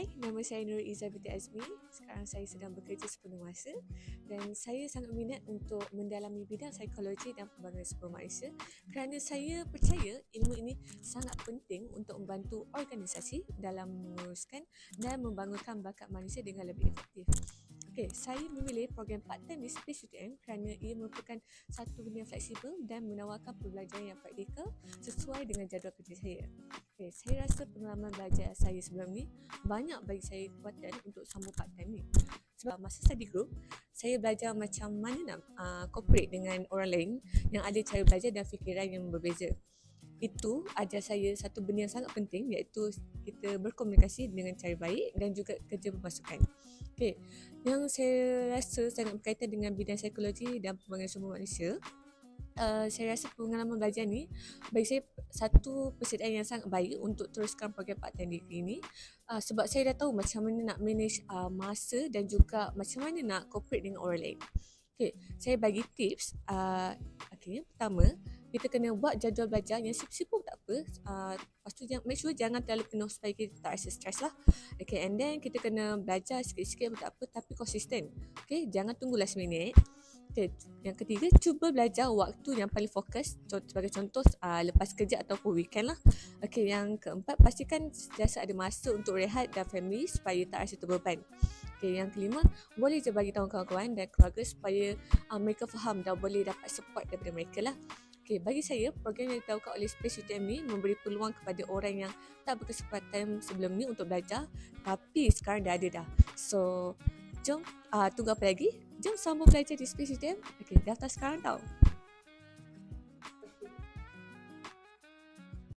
Hai, nama saya Nur Izzah binti Azmi. Sekarang saya sedang bekerja sepenuh masa dan saya sangat minat untuk mendalami bidang psikologi dan pembangunan sumber manusia kerana saya percaya ilmu ini sangat penting untuk membantu organisasi dalam menguruskan dan membangunkan bakat manusia dengan lebih efektif. Okey, saya memilih program part-time di Space UTM kerana ia merupakan satu benda yang fleksibel dan menawarkan pembelajaran yang praktikal sesuai dengan jadual kerja saya. Okey, saya rasa pengalaman belajar saya sebelum ni banyak bagi saya kekuatan untuk sambung part-time ni. Sebab masa study group, saya belajar macam mana nak cooperate dengan orang lain yang ada cara belajar dan fikiran yang berbeza. Itu ajar saya satu benda yang sangat penting, iaitu kita berkomunikasi dengan cara baik dan juga kerja berpasukan. Okey, yang saya rasa sangat berkaitan dengan bidang psikologi dan pembangunan sumber manusia, saya rasa pengalaman belajar ni bagi saya satu persediaan yang sangat baik untuk teruskan program part-time degree ni, sebab saya dah tahu macam mana nak manage masa dan juga macam mana nak cooperate dengan orang lain. Okay, saya bagi tips. Yang pertama, kita kena buat jadual belajar yang sibuk-sibuk tak apa. Lepas tu make sure jangan terlalu penuh supaya kita tak rasa stres lah. Okay, and then kita kena belajar sikit-sikit pun tak apa tapi konsisten. Okay, jangan tunggu last minute. Okay, yang ketiga, cuba belajar waktu yang paling fokus. Sebagai contoh, lepas kerja ataupun weekend lah. Okay, yang keempat, pastikan sentiasa ada masa untuk rehat dan family supaya tak rasa terbeban. Okay, yang kelima, boleh je bagi tahu kawan-kawan dan keluarga supaya mereka faham dan boleh dapat support daripada mereka lah. Okay, bagi saya, program yang ditawarkan oleh Space UTM ni memberi peluang kepada orang yang tak berkesempatan sebelum ni untuk belajar, tapi sekarang dah ada dah. So, jom tunggu apa lagi? Jom sambung belajar di Space UTM. Okay, daftar sekarang tau.